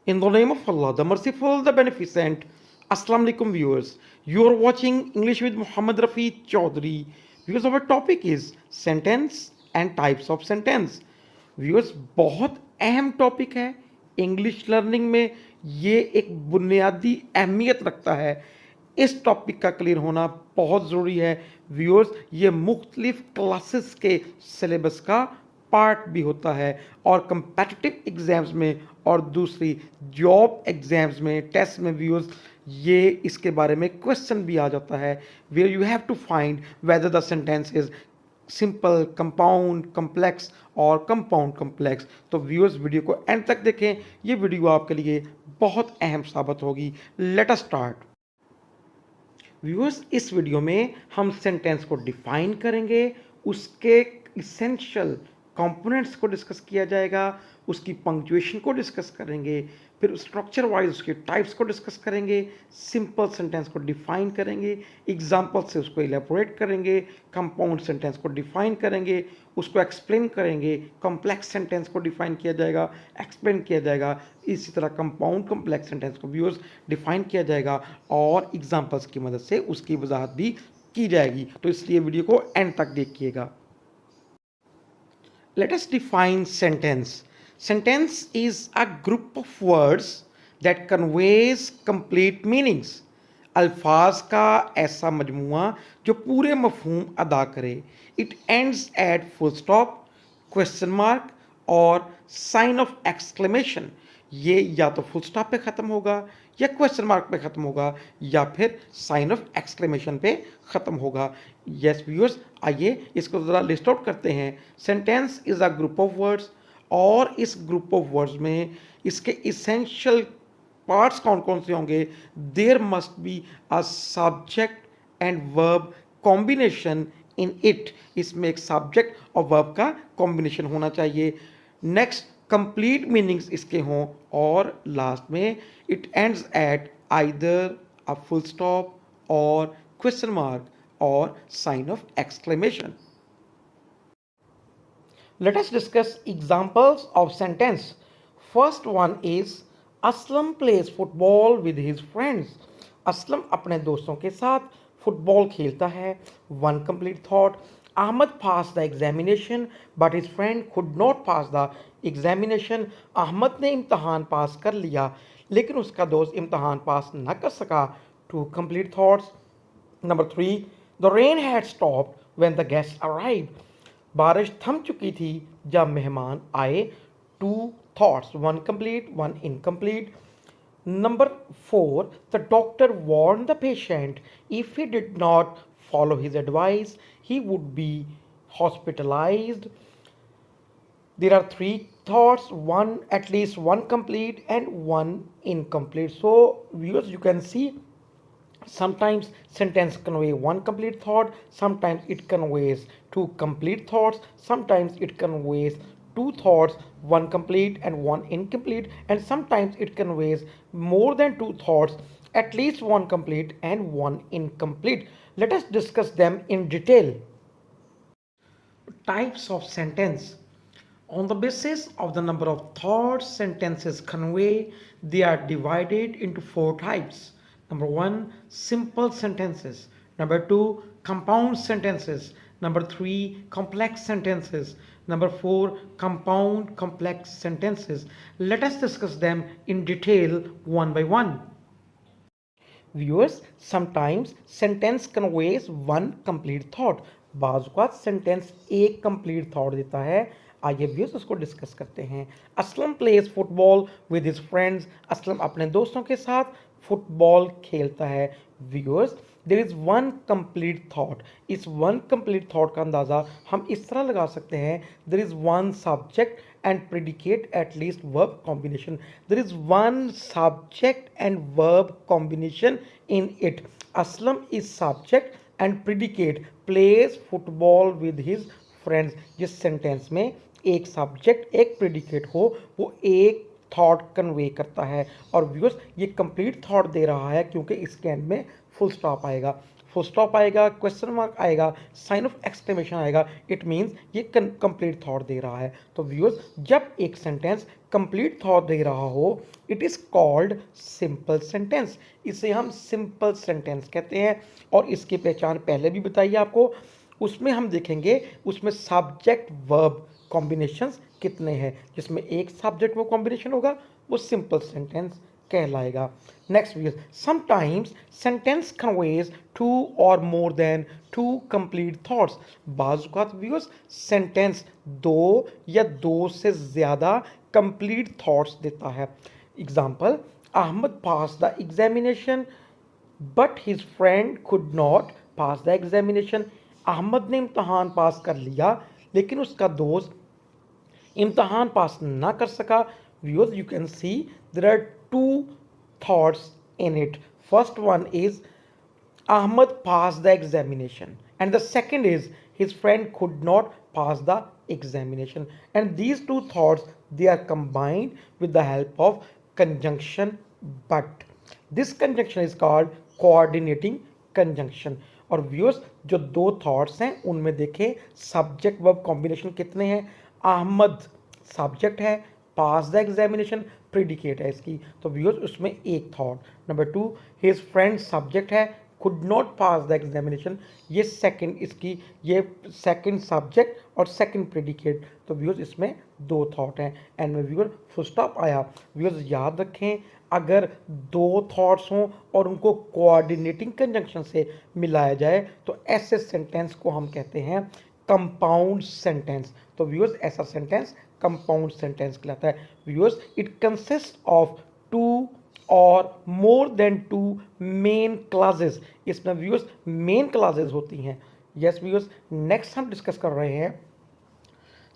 In the name of Allah, the merciful, the beneficent. Assalamu alaikum viewers. You are watching English with Muhammad Rafi Chaudhary. Because our topic is sentence and types of sentence. Viewers, बहुत अहम topic है English learning में. ये एक बुनियादी अहमियत रखता है. इस टॉपिक का क्लियर होना बहुत ज़रूरी है. व्यूअर्स, ये मुख्तलिफ क्लासेस के सिलेबस का पार्ट भी होता है और कंपेटिटिव एग्जाम्स में और दूसरी जॉब एग्जाम्स में टेस्ट में व्यूअर्स ये इसके बारे में क्वेश्चन भी आ जाता है where you have to find whether the sentence is simple, compound, complex और कंपाउंड कम्प्लेक्स. तो व्यूअर्स, वीडियो को एंड तक देखें. ये वीडियो आपके लिए बहुत अहम साबित होगी. Let us start. व्यूअर्स, इस वीडियो में हम सेंटेंस को डिफाइन करेंगे, उसके इसेंशियल कंपोनेंट्स को डिस्कस किया जाएगा, उसकी पंक्चुएशन को डिस्कस करेंगे, फिर स्ट्रक्चर वाइज उसके टाइप्स को डिस्कस करेंगे, सिंपल सेंटेंस को डिफाइन करेंगे, एग्जांपल से उसको इलेबोरेट करेंगे, कंपाउंड सेंटेंस को डिफाइन करेंगे, उसको एक्सप्लेन करेंगे, कॉम्प्लेक्स सेंटेंस को डिफाइन किया जाएगा, एक्सप्लेन किया जाएगा, इसी तरह कंपाउंड कॉम्प्लेक्स सेंटेंस को व्यूअर्स डिफाइन किया जाएगा और एग्जाम्पल्स की मदद से उसकी वजाहत भी की जाएगी. तो इसलिए वीडियो को एंड तक देखिएगा. Let us define sentence. Sentence is a group of words that conveys complete meanings. अल्फाज का ऐसा मजमुआ जो पूरे मफहूम अदा करे. It ends at full stop, question mark और sign of exclamation. ये या तो फुल स्टॉप पे ख़त्म होगा या क्वेश्चन मार्क पे ख़त्म होगा या फिर साइन ऑफ एक्सक्लेमेशन पे ख़त्म होगा. यस व्यूअर्स, आइए इसको ज़रा लिस्ट आउट करते हैं. Sentence is a group of words और इस ग्रुप ऑफ वर्ड्स में इसके इसेंशियल पार्ट्स कौन कौन से होंगे. There must be a subject and verb combination in it. इसमें एक सब्जेक्ट और वर्ब का कॉम्बिनेशन होना चाहिए. नेक्स्ट, कंप्लीट मीनिंग्स इसके हों और लास्ट में it ends at either a full stop और क्वेश्चन मार्क और sign of exclamation. Let us discuss examples of sentence. First one is Aslam plays football with his friends. Aslam अपने दोस्तों के साथ फुटबॉल खेलता है. One complete thought. Ahmad passed the examination but his friend could not pass the examination. Ahmad ने इम्तहान पास कर लिया लेकिन उसका दोस्त इम्तहान पास न कर सका. Two complete thoughts. Number 3. The rain had stopped when the guests arrived. बारिश थम चुकी थी जब मेहमान आए. Two thoughts, one complete, one incomplete. Number 4. The doctor warned the patient if he did not follow his advice, he would be hospitalized. There are 3 thoughts, one at least one complete and one incomplete. So viewers, you can see sometimes sentence convey one complete thought, sometimes it conveys two complete thoughts, sometimes it conveys two thoughts, one complete and one incomplete, and sometimes it conveys more than two thoughts, at least one complete and one incomplete. Let us discuss them in detail. Types of sentence. On the basis of the number of thoughts sentences convey, they are divided into 4 types. Number 1, simple sentences. Number 2, compound sentences. Number 3, complex sentences. Number 4, compound complex sentences. Let us discuss them in detail one by one. Viewers, sometimes sentence conveys one complete thought. बाज़ औक़ात sentence एक complete thought देता है. आइए viewers उसको discuss करते हैं. Aslam plays football with his friends. Aslam अपने दोस्तों के साथ फुटबॉल खेलता है. Viewers, there is one complete thought. इस वन कंप्लीट थॉट का अंदाज़ा हम इस तरह लगा सकते हैं. There is one subject and predicate at least verb combination. There is one subject and verb combination in it. Aslam is subject and predicate plays football with his friends. जिस sentence में एक सब्जेक्ट एक predicate हो वो एक thought convey करता है. और व्यूअर्स, ये कंप्लीट थॉट दे रहा है क्योंकि इसके एंड में फुल स्टॉप आएगा. फुल स्टॉप आएगा, क्वेश्चन मार्क आएगा, साइन ऑफ एक्सक्लेमेशन आएगा, इट मीन्स ये कंप्लीट थॉट दे रहा है। तो व्यूअर्स, जब एक सेंटेंस कंप्लीट थॉट दे रहा हो, it is called simple sentence. इसे हम सिंपल सेंटेंस कहते हैं। और इसकी पहचान पहले भी बताइए आपको, उसमें हम देखेंगे उसमें सब्जेक्ट वर्ब कॉम्बिनेशंस कितने हैं। जिसमें एक सब्जेक्ट वर्ब कॉम्बिनेशन होगा वो सिंपल सेंटेंस कहलाएगा। Next viewers, sometimes sentence conveys two or more than two complete thoughts. बाज़ औक़ात व्यूअर्स सेंटेंस दो या दो से ज़्यादा कंप्लीट थॉट्स देता है। Example, Ahmad passed the examination but his friend could not pass the examination. Ahmad ने इम्तहान पास कर लिया लेकिन उसका दोस्त इम्तहान पास ना कर सका। Viewers, you can see there are two thoughts in it. First one is Ahmad passed the examination, and the second is his friend could not pass the examination. And these two thoughts, they are combined with the help of conjunction but. This conjunction is called coordinating conjunction. और viewers, जो दो thoughts हैं उनमें देखें subject verb combination कितने हैं। Ahmad subject है, पास the examination predicate है इसकी, तो व्यूअर्स उसमें एक thought. Number two, his friend subject है, could not pass the examination, ये सेकंड इसकी, ये सेकंड सब्जेक्ट और सेकंड प्रेडिकेट, तो व्यूअर्स इसमें दो थॉट हैं। एंड में व्यूअर फुल स्टॉप आया। व्यूअर्स याद रखें, अगर दो थॉट्स हों और उनको कोऑर्डिनेटिंग कंजंक्शन से मिलाया जाए तो ऐसे सेंटेंस को हम कहते हैं कंपाउंड सेंटेंस। तो व्यूअर्स ऐसा सेंटेंस कंपाउंड सेंटेंस कहलाता है। Viewers, it consist of two or more than two main clauses. इसमें व्यूअर्स मेन क्लासेस होती हैं। यस व्यूअर्स, नेक्स्ट हम डिस्कस कर रहे हैं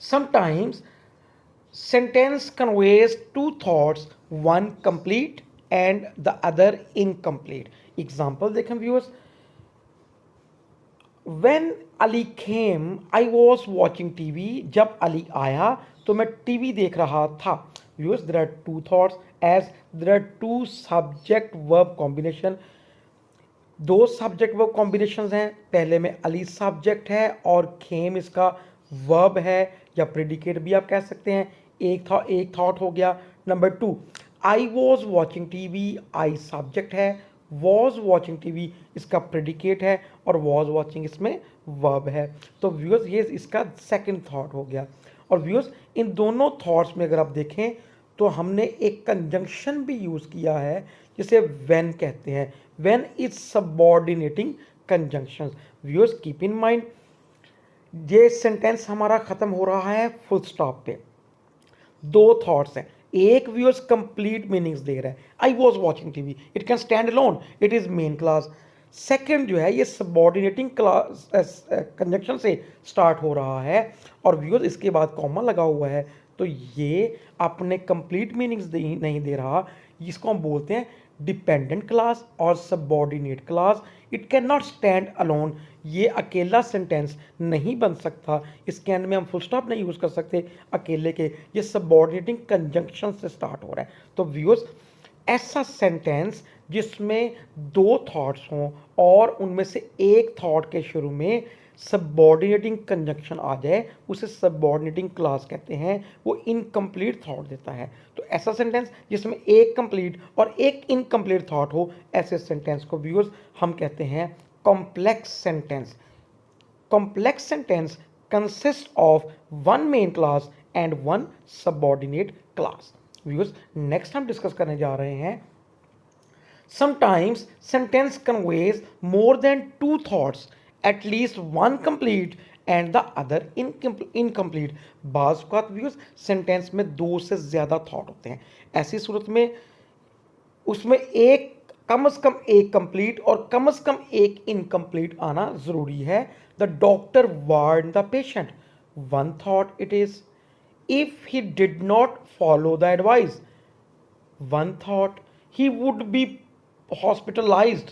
sometimes sentence conveys two thoughts, one complete and the other incomplete. Example देखें viewers, When Ali came, I was watching TV. जब अली आया तो मैं टीवी देख रहा था। Viewers, there are two thoughts as there are two subject verb combination. दो subject verb combinations हैं। पहले में अली सब्जेक्ट है और खेम इसका वर्ब है या प्रेडिकेट भी आप कह सकते हैं। एक थॉट हो गया। Number two, I was watching TV, I subject है, वॉज वॉचिंग टीवी इसका प्रेडिकेट है और वॉज वॉचिंग इसमें वर्ब है। तो व्यूअर्स ये इसका सेकंड थॉट हो गया। और व्यूअर्स इन दोनों थॉट्स में अगर आप देखें तो हमने एक कंजंक्शन भी यूज़ किया है जिसे व्हेन कहते हैं। When is subordinating conjunction. Viewers keep in mind, ये सेंटेंस हमारा ख़त्म हो रहा है फुल स्टॉप पे। दो थॉट्स हैं, एक व्यूअर्स कंप्लीट मीनिंग्स दे रहा है, I was watching TV, it can stand alone, it is main class. Second जो है ये सबऑर्डिनेटिंग क्लास कंजंक्शन से स्टार्ट हो रहा है और व्यूअर्स इसके बाद कॉमा लगा हुआ है, तो ये अपने कंप्लीट मीनिंग्स नहीं दे रहा। इसको हम बोलते हैं डिपेंडेंट क्लास और subordinate class. It can not stand alone, ये अकेला सेंटेंस नहीं बन सकता। इसके एंड में हम फुल स्टॉप नहीं यूज़ कर सकते अकेले के, ये सबऑर्डिनेटिंग कंजंक्शन से स्टार्ट हो रहा है। तो व्यूअर्स ऐसा सेंटेंस जिसमें दो थॉट्स हों और उनमें से एक थॉट के शुरू में सबऑर्डिनेटिंग कंजंक्शन आ जाए उसे सबऑर्डिनेटिंग क्लास कहते हैं। वो इनकम्प्लीट थॉट देता है। तो ऐसा सेंटेंस जिसमें एक कंप्लीट और एक इनकम्प्लीट थॉट हो, ऐसे सेंटेंस को व्यूअर्स हम कहते हैं complex sentence. Complex sentence consist of one main class and one subordinate class. Viewers next हम डिस्कस करने जा रहे हैं sometimes sentence conveys more than two thoughts, at least one complete and the other incomplete. बाज़ औक़ात viewers sentence में दो से ज़्यादा थॉट होते हैं। ऐसी सूरत में उसमें एक कम से कम एक कंप्लीट और कम से कम एक इनकम्प्लीट आना ज़रूरी है। The doctor warn the patient, one thought it is, if he did not follow the advice, one thought he would be hospitalized,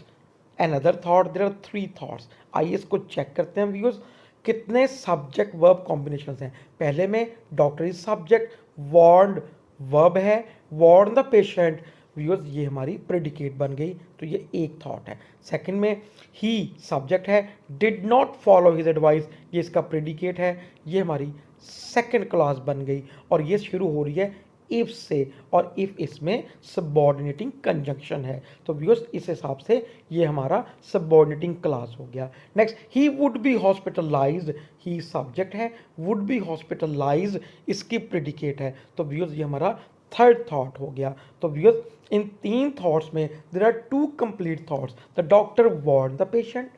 another thought, there are three thoughts. आइए इसको चेक करते हैं व्यूअर्स कितने subject verb combinations हैं। पहले में doctor is subject, warned verb है, warn the patient viewers ये हमारी प्रेडिकेट बन गई, तो ये एक थॉट है। सेकंड में ही सब्जेक्ट है, did not follow his advice, ये इसका प्रेडिकेट है, ये हमारी सेकंड क्लॉज बन गई और ये शुरू हो रही है इफ से, और इफ इसमें सबऑर्डिनेटिंग कंजंक्शन है, तो व्यूअर्स इस हिसाब से ये हमारा सबऑर्डिनेटिंग क्लॉज हो गया। Next, he would be hospitalised, he subject है, वुड बी हॉस्पिटलाइज्ड इसकी प्रेडिकेट है, तो व्यूअर्स ये हमारा थर्ड थॉट हो गया। तो व्यूअर्स इन तीन थॉट्स में there are two complete thoughts, the doctor warn the patient,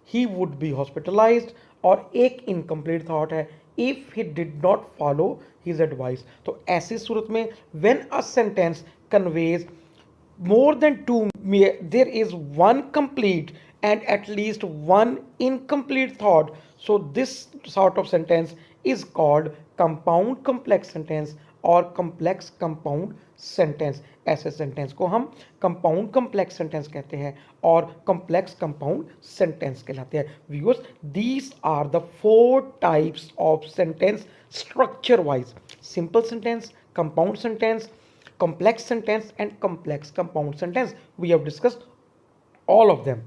he would be hospitalized, और एक इनकम्प्लीट थॉट है if he did not follow his advice। तो ऐसी सूरत में when a sentence conveys more than two, there is one complete and at least one incomplete thought, so this sort of sentence is called compound complex sentence और complex compound sentence। ऐसे sentence को हम compound complex sentence कहते हैं और complex compound sentence कहलाते हैं। Viewers these are the four types of sentence structure wise: simple sentence, compound sentence, complex sentence and complex compound sentence. We have discussed all of them.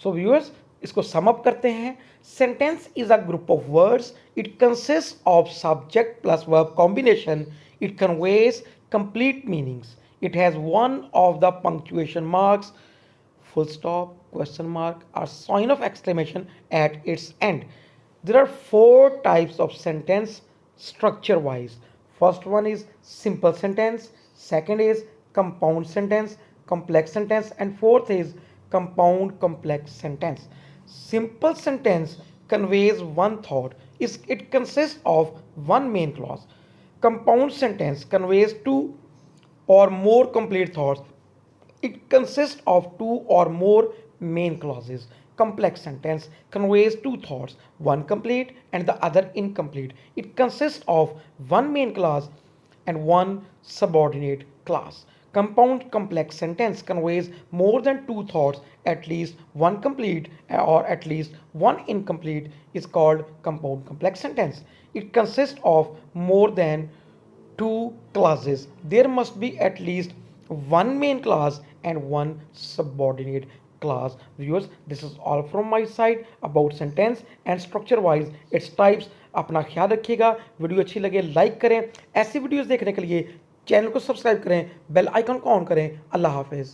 So viewers, इसको sum up करते हैं। Sentence is a group of words. It consists of subject plus verb combination. It conveys complete meanings. It has one of the punctuation marks, full stop, question mark or sign of exclamation at its end. There are four types of sentence structure wise. First one is simple sentence, second is compound sentence, complex sentence, and fourth is compound complex sentence. Simple sentence conveys one thought. It consists of one main clause. Compound sentence conveys two or more complete thoughts. It consists of two or more main clauses. Complex sentence conveys two thoughts, one complete and the other incomplete. It consists of one main clause and one subordinate clause. Compound complex sentence conveys more than two thoughts, at least one complete or at least one incomplete is called compound complex sentence. It consists of more than two clauses. There must be at least one main clause and one subordinate clause. Viewers, this is all from my side about sentence and structure wise its types. अपना ख्याल रखिएगा, video अच्छी लगे like करें, ऐसी videos देखने के लिए चैनल को सब्सक्राइब करें, बेल आइकन को ऑन करें। अल्लाह हाफिज़।